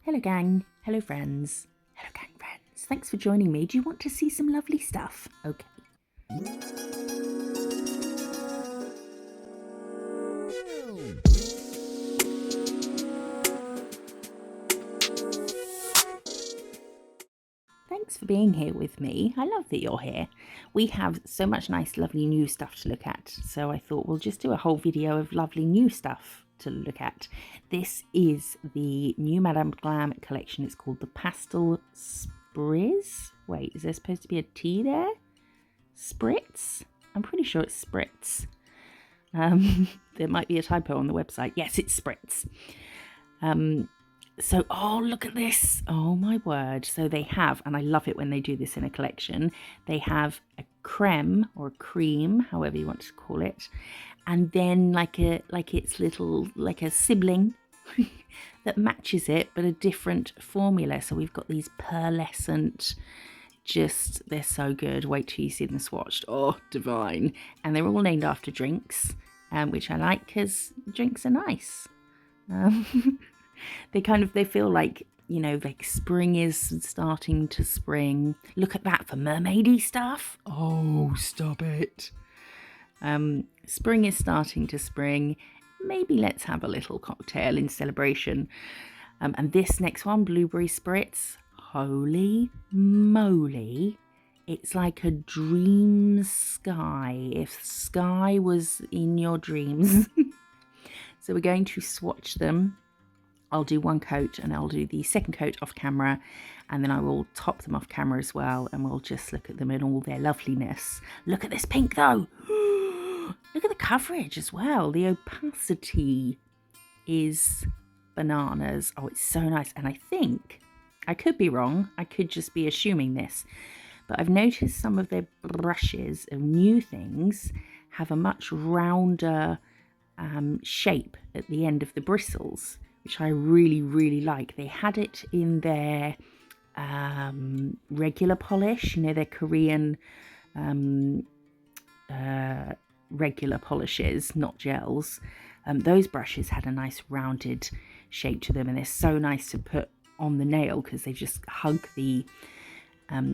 Hello gang, hello friends, hello gang friends. Thanks for joining me. Do you want to see some lovely stuff? Okay. Thanks for being here with me. I love that you're here. We have so much nice, lovely new stuff to look at. So I thought we'll just do a whole video of lovely new stuff to look at. This is the new Madame Glam collection. It's called the Pastel Spritz. Wait, is there supposed to be a T there? Spritz? I'm pretty sure it's Spritz. There might be a typo on the website. Yes, it's Spritz. So, oh, look at this. Oh, my word. So they have, and I love it when they do this in a collection, they have a creme or a cream, however you want to call it, and then like its little, like a sibling that matches it, but a different formula. So we've got these pearlescent, they're so good. Wait till you see them swatched. Oh, divine. And they're all named after drinks, which I like because drinks are nice. They feel like, you know, like spring is starting to spring. Look at that for mermaidy stuff. Oh, stop it. Spring is starting to spring. Maybe let's have a little cocktail in celebration. And this next one, Blueberry Spritz. Holy moly. It's like a dream sky. If sky was in your dreams. So we're going to swatch them. I'll do one coat and I'll do the second coat off camera, and then I will top them off camera as well, and we'll just look at them in all their loveliness. Look at this pink though. Look at the coverage as well. The opacity is bananas. Oh, it's so nice. And I think, I could be wrong, I could just be assuming this, but I've noticed some of their brushes of new things have a much rounder shape at the end of the bristles, which I really, really like. They had it in their regular polish, you know, their Korean regular polishes, not gels. Those brushes had a nice rounded shape to them, and they're so nice to put on the nail because they just hug the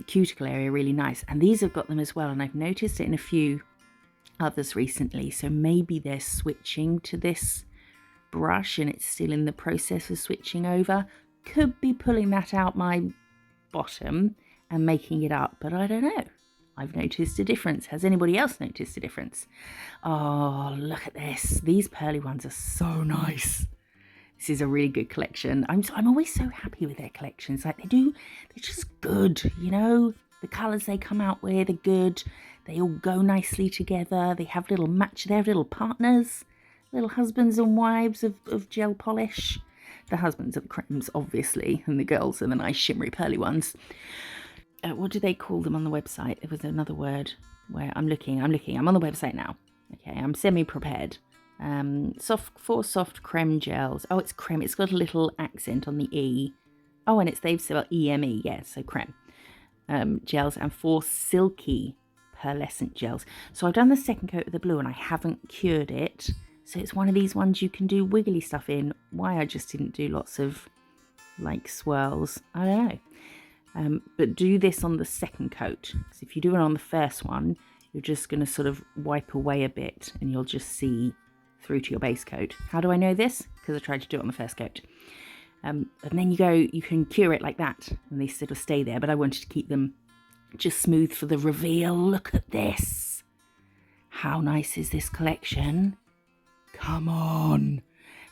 cuticle area really nice. And these have got them as well, and I've noticed it in a few others recently. So maybe they're switching to this brush and it's still in the process of switching over. Could be pulling that out my bottom and making it up, but I don't know. I've noticed a difference. Has anybody else noticed a difference? Oh, look at this. These pearly ones are so nice. This is a really good collection. I'm always so happy with their collections. Like they're just good, you know. The colours they come out with are good. They all go nicely together. They have little little partners. Little husbands and wives of gel polish. The husbands are the creams, obviously, and the girls are the nice shimmery pearly ones. What do they call them on the website? There was another word where I'm looking. I'm on the website now. Okay, I'm semi-prepared. Four soft creme gels. Oh, it's creme. It's got a little accent on the E. Oh, and they've spelled EME. Yeah, so creme. Gels, and 4 silky pearlescent gels. So I've done the second coat of the blue and I haven't cured it. So it's one of these ones you can do wiggly stuff in. Why I just didn't do lots of like swirls, I don't know. But do this on the second coat. Because if you do it on the first one, you're just going to sort of wipe away a bit and you'll just see through to your base coat. How do I know this? Because I tried to do it on the first coat. And then you can cure it like that and they sort of stay there. But I wanted to keep them just smooth for the reveal. Look at this. How nice is this collection? Come on,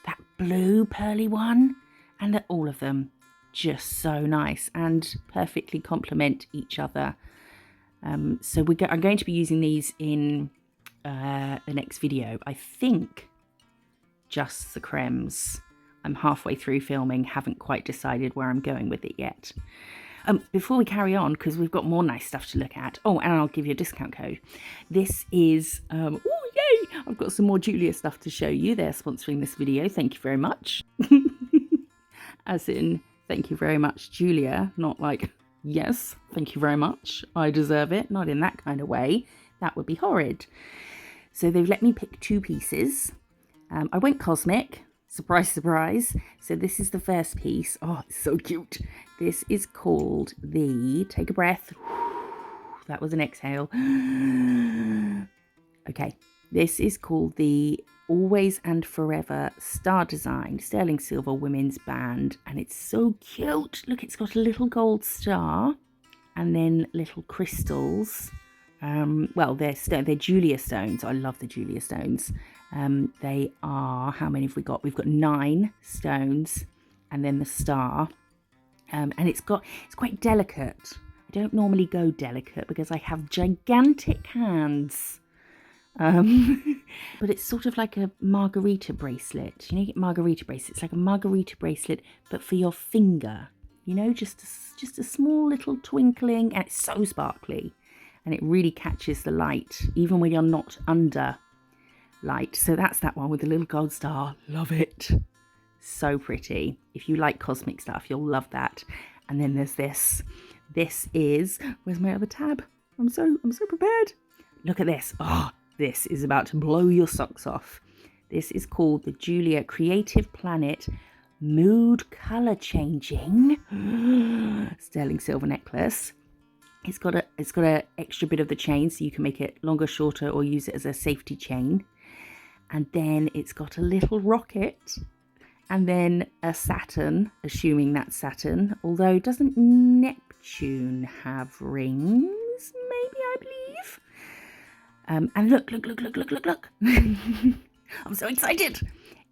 that blue pearly one, and all of them just so nice and perfectly complement each other. So I'm going to be using these in the next video. I think just the cremes. I'm halfway through filming, haven't quite decided where I'm going with it yet. Before we carry on, because we've got more nice stuff to look at. Oh, and I'll give you a discount code. This is, oh yay! I've got some more Jeulia stuff to show you. They're sponsoring this video. Thank you very much. As in, thank you very much, Jeulia. Not like, yes, thank you very much. I deserve it. Not in that kind of way. That would be horrid. So they've let me pick 2 pieces. I went cosmic. Surprise, surprise. So this is the first piece. Oh, it's so cute. This is called the, take a breath. That was an exhale. Okay, this is called the Always and Forever Star Design Sterling Silver Women's Band, and it's so cute. Look, it's got a little gold star and then little crystals. Well, they're Jeulia stones. I love the Jeulia stones. They are, how many have we got? We've got 9 stones and then the star. And it's quite delicate. I don't normally go delicate because I have gigantic hands. But it's sort of like a margarita bracelet. You know, you get margarita bracelets. It's like a margarita bracelet, but for your finger. You know, just a small little twinkling, and it's so sparkly. And it really catches the light, even when you're not under light. So that's that one with the little gold star. Love it. So pretty. If you like cosmic stuff, you'll love that. And then there's this. This is, where's my other tab? I'm so prepared. Look at this. Oh, this is about to blow your socks off. This is called the Jeulia Creative Planet Mood Color Changing Sterling Silver Necklace. It's got a extra bit of the chain, so you can make it longer, shorter, or use it as a safety chain. And then it's got a little rocket, and then a Saturn, assuming that's Saturn. Although, doesn't Neptune have rings? Maybe, I believe. And look. I'm so excited.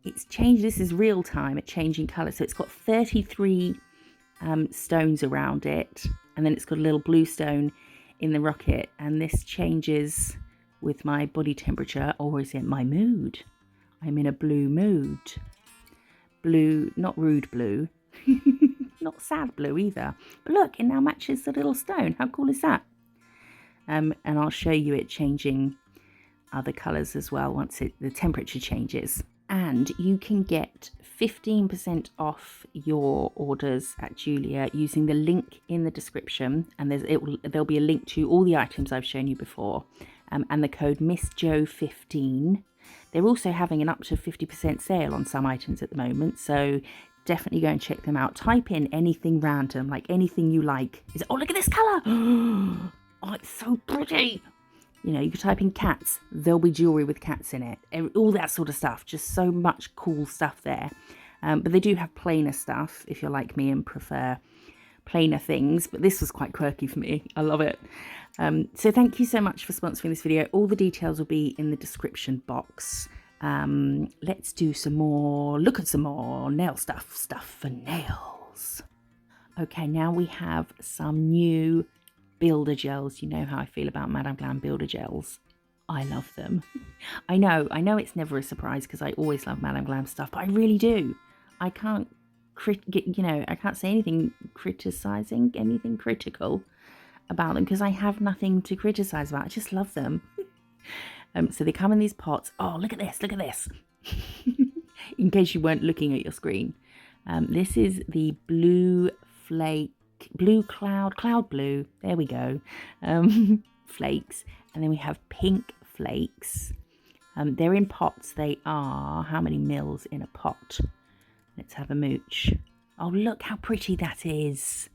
It's changed. This is real time at changing colour. So it's got 33 stones around it. And then it's got a little blue stone in the rocket. And this changes with my body temperature, or is it my mood? I'm in a blue mood. Blue, not rude blue. Not sad blue either. But look, it now matches the little stone. How cool is that? And I'll show you it changing other colours as well once the temperature changes. And you can get 15% off your orders at Jeulia using the link in the description. And there'll be a link to all the items I've shown you before. And the code MISSJO15. They're also having an up to 50% sale on some items at the moment. So definitely go and check them out. Type in anything random, like anything you like. Oh, look at this colour. Oh, it's so pretty. You know, you could type in cats. There'll be jewellery with cats in it. All that sort of stuff. Just so much cool stuff there. But they do have plainer stuff if you're like me and prefer plainer things. But this was quite quirky for me. I love it. So thank you so much for sponsoring this video. All the details will be in the description box. Let's do some more, look at some more nail stuff for nails. Okay, now we have some new builder gels. You know how I feel about Madame Glam builder gels. I love them. I know it's never a surprise because I always love Madame Glam stuff, but I really do. I can't I can't say anything criticizing, anything critical about them because I have nothing to criticize about. I just love them. So they come in these pots. Oh, look at this, in case you weren't looking at your screen. This is the blue cloud blue, there we go, flakes. And then we have pink flakes. They're in pots. They are, how many mils in a pot? Let's have a mooch. Oh, look how pretty that is.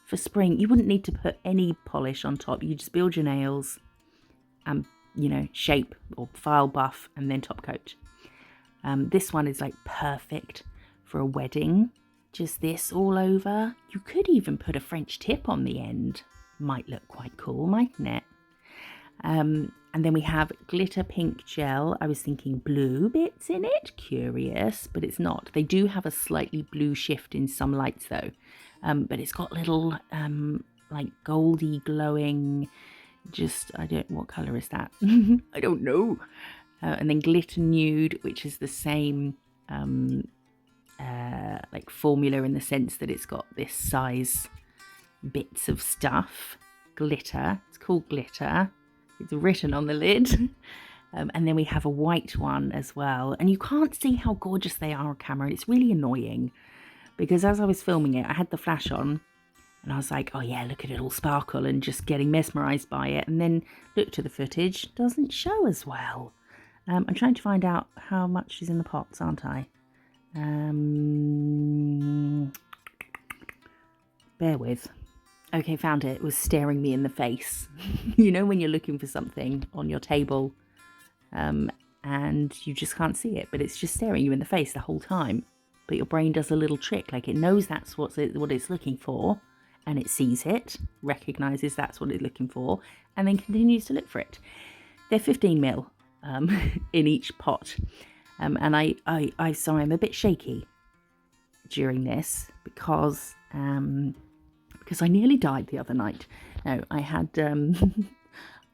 For spring, you wouldn't need to put any polish on top. You just build your nails and, shape or file buff and then top coat. This one is like perfect for a wedding. Just this all over. You could even put a French tip on the end. Might look quite cool, mightn't it? And then we have glitter pink gel. I was thinking blue bits in it. Curious, but it's not. They do have a slightly blue shift in some lights though. But it's got little like goldy glowing, what colour is that? I don't know. And then glitter nude, which is the same like formula in the sense that it's got this size bits of stuff. Glitter, it's called glitter. It's written on the lid. And then we have a white one as well. And you can't see how gorgeous they are on camera. It's really annoying because as I was filming it, I had the flash on and I was like, oh yeah, look at it all sparkle and just getting mesmerised by it. And then looked at the footage, doesn't show as well. I'm trying to find out how much is in the pots, aren't I? Bear with. Okay, found it. It was staring me in the face. You know when you're looking for something on your table and you just can't see it, but it's just staring you in the face the whole time. But your brain does a little trick, like it knows that's what it's looking for, and it sees it, recognises that's what it's looking for, and then continues to look for it. They're 15 ml in each pot, and so I'm a bit shaky during this because I nearly died the other night. No, I had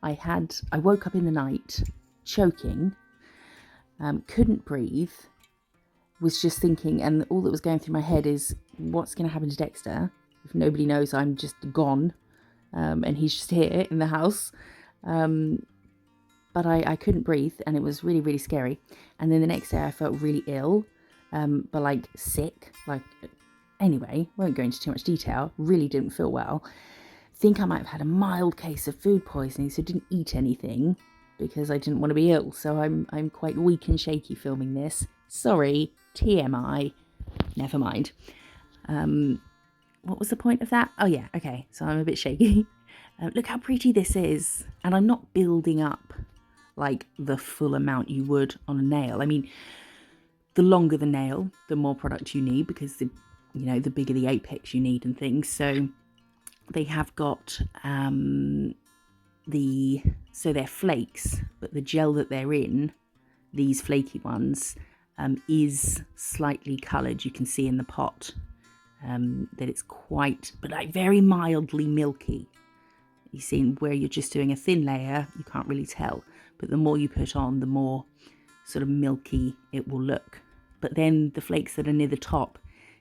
I woke up in the night choking, couldn't breathe, was just thinking, and all that was going through my head is, what's going to happen to Dexter if nobody knows I'm just gone, and he's just here in the house. But I couldn't breathe, and it was really, really scary. And then the next day I felt really ill, but like sick, like, anyway, won't go into too much detail, really didn't feel well. Think I might have had a mild case of food poisoning, so didn't eat anything because I didn't want to be ill. So I'm quite weak and shaky filming this. Sorry, TMI, never mind. What was the point of that? Oh yeah, okay, so I'm a bit shaky. Look how pretty this is. And I'm not building up like the full amount you would on a nail. I mean, the longer the nail, the more product you need, because the bigger the apex you need and things. So they have got so they're flakes, but the gel that they're in, these flaky ones, is slightly coloured. You can see in the pot that it's quite, but like very mildly milky. You see where you're just doing a thin layer, you can't really tell, but the more you put on, the more sort of milky it will look. But then the flakes that are near the top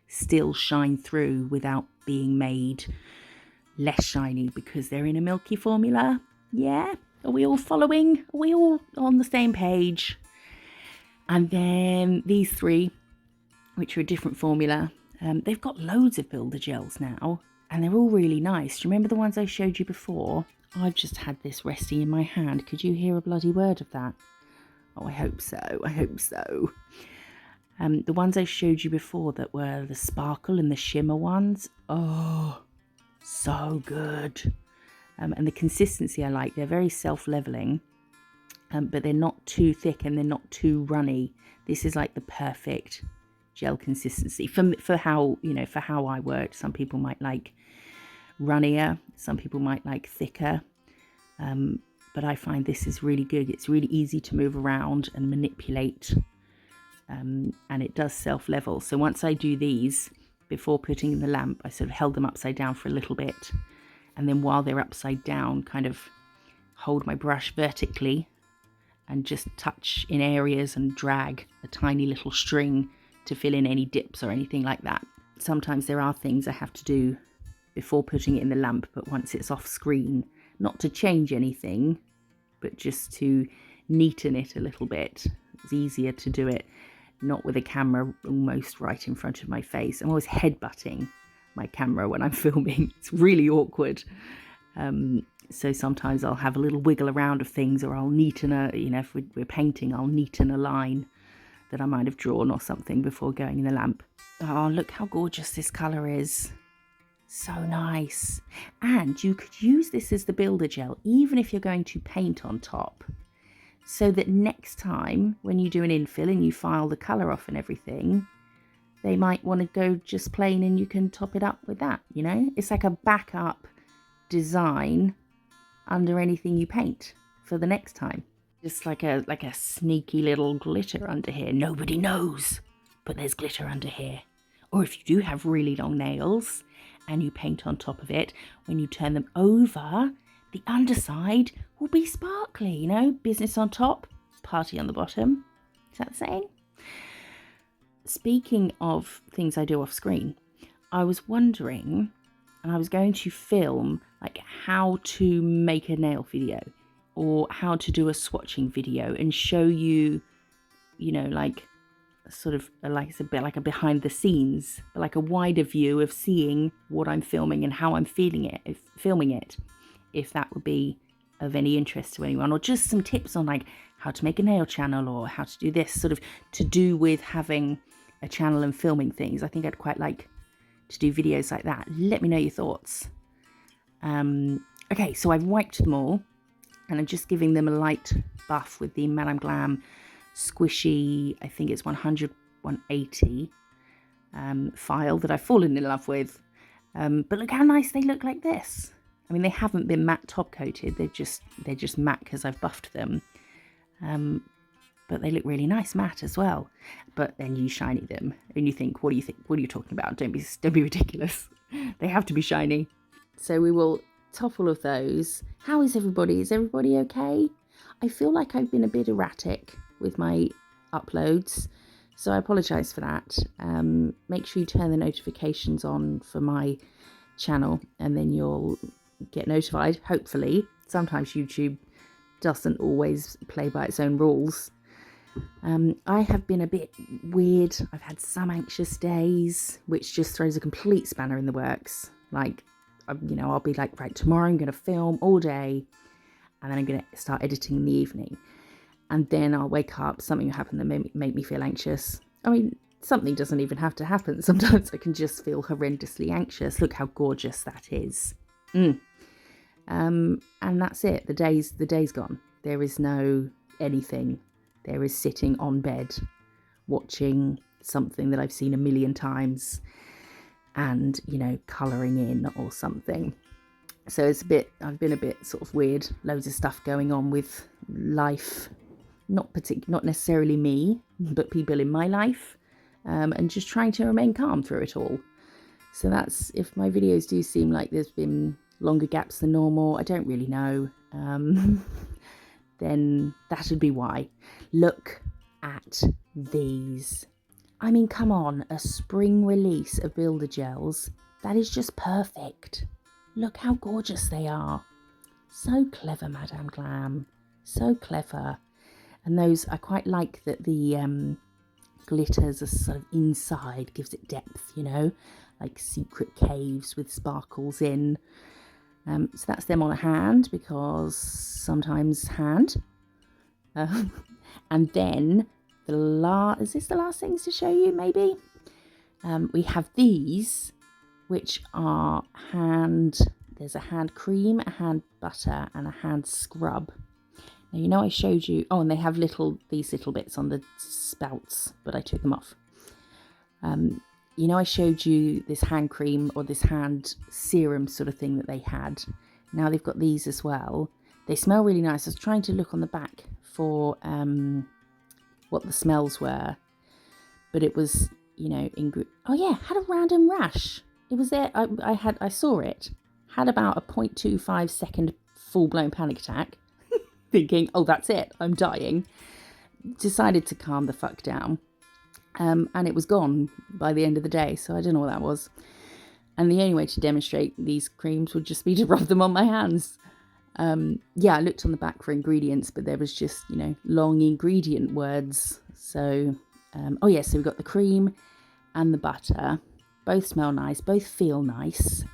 still shine through without being made less shiny because they're in a milky formula. Yeah, are we all following? Are we all on the same page? And then these three, which are a different formula, they've got loads of builder gels now, and they're all really nice. Do you remember the ones I showed you before? I've just had this resting in my hand. Could you hear a bloody word of that? Oh, I hope so. I hope so. The ones I showed you before that were the sparkle and the shimmer ones. Oh, so good. And the consistency I like. They're very self-leveling, but they're not too thick and they're not too runny. This is like the perfect gel consistency for how I work. Some people might like runnier, some people might like thicker, but I find this is really good. It's really easy to move around and manipulate, and it does self-level. So once I do these, before putting in the lamp, I sort of held them upside down for a little bit, and then while they're upside down, kind of hold my brush vertically and just touch in areas and drag a tiny little string to fill in any dips or anything like that. Sometimes there are things I have to do before putting it in the lamp, but once it's off screen, not to change anything, but just to neaten it a little bit. It's easier to do it not with a camera almost right in front of my face. I'm always headbutting my camera when I'm filming. It's really awkward. So sometimes I'll have a little wiggle around of things, or I'll neaten if we're painting, I'll neaten a line that I might have drawn or something before going in the lamp. Oh, look how gorgeous this colour is. So nice. And you could use this as the builder gel, even if you're going to paint on top, so that next time when you do an infill and you file the colour off and everything, they might want to go just plain and you can top it up with that, It's like a backup design under anything you paint for the next time. Just like a sneaky little glitter under here. Nobody knows, but there's glitter under here. Or if you do have really long nails and you paint on top of it, when you turn them over, the underside will be sparkly, business on top, party on the bottom. Is that the saying? Speaking of things I do off screen, I was wondering, and I was going to film like how to make a nail video or how to do a swatching video and show you, like sort of like it's a bit like a behind the scenes, but like a wider view of seeing what I'm filming and how I'm filming it, if that would be of any interest to anyone, or just some tips on like how to make a nail channel or how to do this, sort of to do with having a channel and filming things. I think I'd quite like to do videos like that. Let me know your thoughts. Okay, so I've wiped them all, and I'm just giving them a light buff with the Madame Glam squishy, I think it's 100, 180 file that I've fallen in love with. But look how nice they look like this. I mean, they haven't been matte top coated. They're just matte because I've buffed them. But they look really nice matte as well. But then you shiny them and you think, what do you think? What are you talking about? Don't be ridiculous. They have to be shiny. So we will top all of those. How is everybody? Is everybody okay? I feel like I've been a bit erratic with my uploads, so I apologise for that. Make sure you turn the notifications on for my channel, and then you'll get notified, hopefully. Sometimes YouTube doesn't always play by its own rules. I have been a bit weird. I've had some anxious days, which just throws a complete spanner in the works. Like, you know, I'll be like, right, tomorrow I'm going to film all day, and then I'm going to start editing in the evening. And then I'll wake up, something will happen that make me feel anxious. I mean, something doesn't even have to happen. Sometimes I can just feel horrendously anxious. Look how gorgeous that is. And that's it. The day's gone. There is no anything. There is sitting on bed, watching something that I've seen a million times, and, you know, colouring in or something. So it's I've been a bit sort of weird. Loads of stuff going on with life. Not necessarily me, but people in my life, and just trying to remain calm through it all. So that's, if my videos do seem like there's been longer gaps than normal, I don't really know, then that would be why. Look at these. I mean, come on, a spring release of Builder Gels. That is just perfect. Look how gorgeous they are. So clever, Madame Glam. So clever. And those, I quite like that the glitters are sort of inside, gives it depth, you know, like secret caves with sparkles in. So that's them on a hand, because sometimes hand. And then is this the last things to show you, maybe? We have these, which are there's a hand cream, a hand butter, and a hand scrub. Now, you know, I showed you, and they have these little bits on the spouts, but I took them off. You know, I showed you this hand cream or this hand serum sort of thing that they had. Now they've got these as well. They smell really nice. I was trying to look on the back for what the smells were, but it was, you know, oh yeah, had a random rash. It was there. I saw it. Had about a 0.25 second full-blown panic attack, thinking, oh, that's it, I'm dying. Decided to calm the fuck down. And it was gone by the end of the day, so I don't know what that was. And the only way to demonstrate these creams would just be to rub them on my hands. Yeah, I looked on the back for ingredients, but there was just, you know, long ingredient words. So, oh yeah, so we've got the cream and the butter. Both smell nice, both feel nice.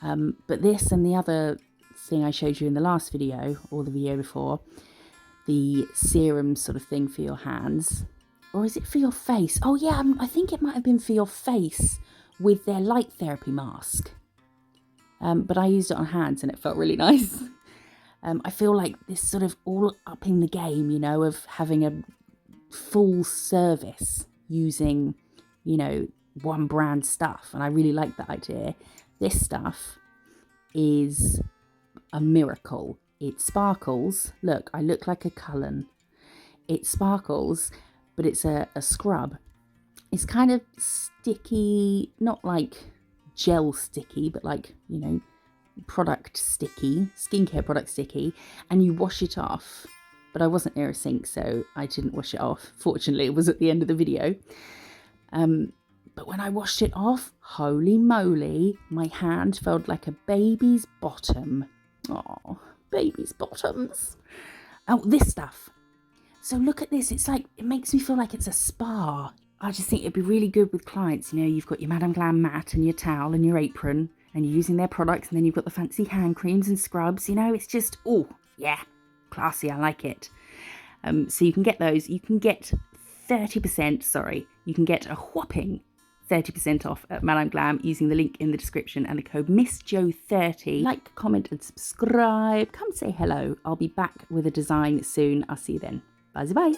But this and the other thing I showed you in the last video, or the video before, the serum sort of thing for your hands. Or is it for your face? Oh yeah, I think it might have been for your face with their light therapy mask. But I used it on hands and it felt really nice. I feel like this sort of all up in the game, you know, of having a full service using, you know, one brand stuff. And I really like that idea. This stuff is a miracle. It sparkles. Look, I look like a Cullen. It sparkles, but it's a scrub. It's kind of sticky, not like gel sticky, but like, you know, product sticky, skincare product sticky, and you wash it off. But I wasn't near a sink, so I didn't wash it off. Fortunately, it was at the end of the video. But when I washed it off, holy moly, my hand felt like a baby's bottom. Oh, baby's bottoms. Oh, this stuff. So look at this. It's like, it makes me feel like it's a spa. I just think it'd be really good with clients. You know, you've got your Madame Glam mat and your towel and your apron, and you're using their products, and then you've got the fancy hand creams and scrubs. You know, it's just, oh, yeah, classy. I like it. So you can get those. You can get 30%, sorry, you can get a whopping 30% off at Madame Glam using the link in the description and the code MISSJO30. Like, comment and subscribe. Come say hello. I'll be back with a design soon. I'll see you then. Bye bye.